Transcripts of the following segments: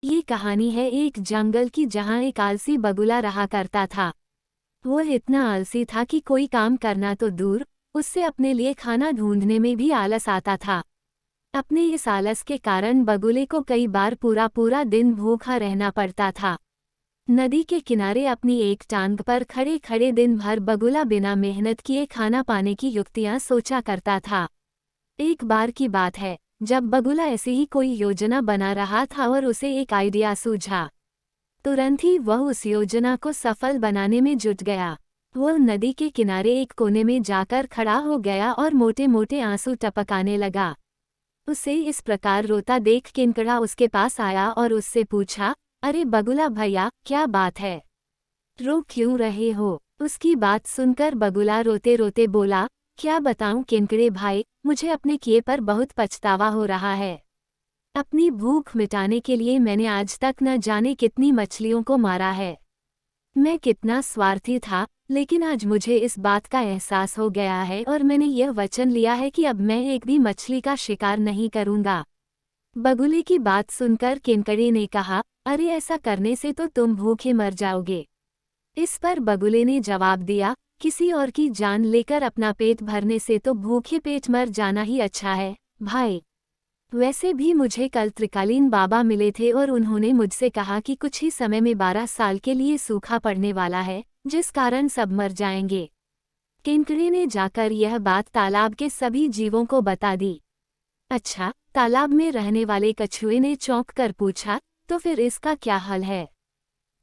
ये कहानी है एक जंगल की जहाँ एक आलसी बगुला रहा करता था। वो इतना आलसी था कि कोई काम करना तो दूर, उससे अपने लिए खाना ढूंढने में भी आलस आता था। अपने इस आलस के कारण बगुले को कई बार पूरा पूरा दिन भूखा रहना पड़ता था। नदी के किनारे अपनी एक टांग पर खड़े खड़े दिन भर बगुला बिना मेहनत किए खाना पाने की युक्तियां सोचा करता था। एक बार की बात है, जब बगुला ऐसे ही कोई योजना बना रहा था और उसे एक आइडिया सूझा। तुरंत ही वह उस योजना को सफल बनाने में जुट गया। वह नदी के किनारे एक कोने में जाकर खड़ा हो गया और मोटे मोटे आंसू टपकाने लगा। उसे इस प्रकार रोता देख किनकड़ा उसके पास आया और उससे पूछा, अरे बगुला भैया, क्या बात है? रो क्यों रहे हो? उसकी बात सुनकर बगुला रोते रोते बोला, क्या बताऊं किनकड़े भाई, मुझे अपने किए पर बहुत पछतावा हो रहा है। अपनी भूख मिटाने के लिए मैंने आज तक न जाने कितनी मछलियों को मारा है। मैं कितना स्वार्थी था, लेकिन आज मुझे इस बात का एहसास हो गया है और मैंने यह वचन लिया है कि अब मैं एक भी मछली का शिकार नहीं करूंगा। बगुले की बात सुनकर किनकड़े ने कहा, अरे ऐसा करने से तो तुम भूखे मर जाओगे। इस पर बगुले ने जवाब दिया, किसी और की जान लेकर अपना पेट भरने से तो भूखे पेट मर जाना ही अच्छा है भाई। वैसे भी मुझे कल त्रिकालीन बाबा मिले थे और उन्होंने मुझसे कहा कि कुछ ही समय में 12 साल के लिए सूखा पड़ने वाला है, जिस कारण सब मर जाएंगे। किनकड़े ने जाकर यह बात तालाब के सभी जीवों को बता दी। अच्छा, तालाब में रहने वाले कछुए ने चौंक कर पूछा, तो फिर इसका क्या हल है?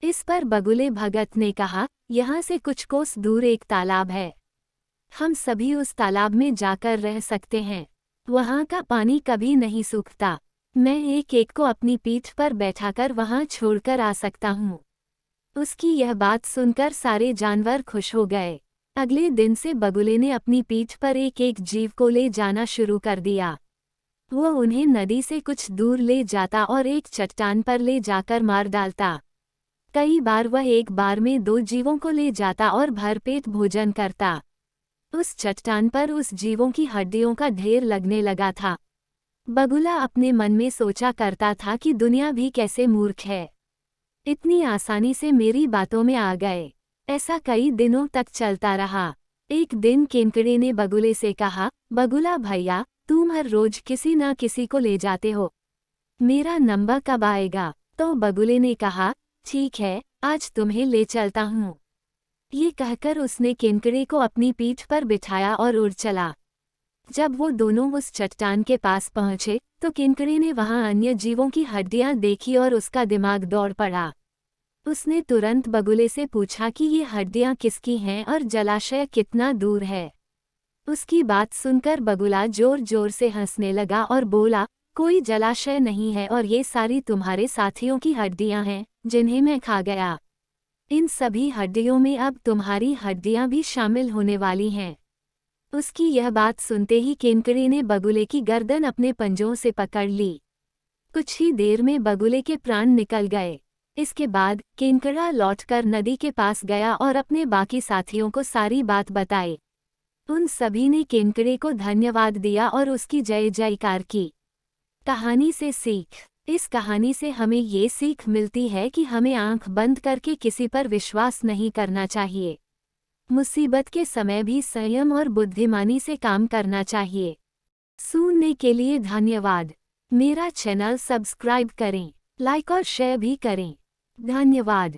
इस पर बगुले भगत ने कहा, यहाँ से कुछ कोस दूर एक तालाब है। हम सभी उस तालाब में जाकर रह सकते हैं। वहाँ का पानी कभी नहीं सूखता। मैं एक एक को अपनी पीठ पर बैठाकर वहाँ छोड़कर आ सकता हूँ। उसकी यह बात सुनकर सारे जानवर खुश हो गए। अगले दिन से बगुले ने अपनी पीठ पर एक एक जीव को ले जाना शुरू कर दिया। वो उन्हें नदी से कुछ दूर ले जाता और एक चट्टान पर ले जाकर मार डालता। कई बार वह एक बार में 2 जीवों को ले जाता और भरपेट भोजन करता। उस चट्टान पर उस जीवों की हड्डियों का ढेर लगने लगा था। बगुला अपने मन में सोचा करता था कि दुनिया भी कैसे मूर्ख है, इतनी आसानी से मेरी बातों में आ गए। ऐसा कई दिनों तक चलता रहा। एक दिन किनकड़े ने बगुले से कहा, बगुला भैया, तुम हर रोज किसी न किसी को ले जाते हो, मेरा नंबर कब आएगा? तो बगुले ने कहा, ठीक है, आज तुम्हें ले चलता हूँ। ये कहकर उसने किनकड़े को अपनी पीठ पर बिठाया और उड़ चला। जब वो दोनों उस चट्टान के पास पहुंचे, तो किनकड़े ने वहां अन्य जीवों की हड्डियां देखी और उसका दिमाग दौड़ पड़ा। उसने तुरंत बगुले से पूछा कि ये हड्डियां किसकी हैं और जलाशय कितना दूर है। उसकी बात सुनकर बगुला जोर जोर से हंसने लगा और बोला, कोई जलाशय नहीं है और ये सारी तुम्हारे साथियों की हड्डियां हैं, जिन्हें मैं खा गया। इन सभी हड्डियों में अब तुम्हारी हड्डियां भी शामिल होने वाली हैं। उसकी यह बात सुनते ही किनकड़े ने बगुले की गर्दन अपने पंजों से पकड़ ली। कुछ ही देर में बगुले के प्राण निकल गए। इसके बाद किनकड़ा लौटकर नदी के पास गया और अपने बाकी साथियों को सारी बात बताई। उन सभी ने किनकड़े को धन्यवाद दिया और उसकी जय जयकार की। कहानी से सीख। इस कहानी से हमें ये सीख मिलती है कि हमें आंख बंद करके किसी पर विश्वास नहीं करना चाहिए। मुसीबत के समय भी संयम और बुद्धिमानी से काम करना चाहिए। सुनने के लिए धन्यवाद। मेरा चैनल सब्सक्राइब करें, लाइक और शेयर भी करें। धन्यवाद।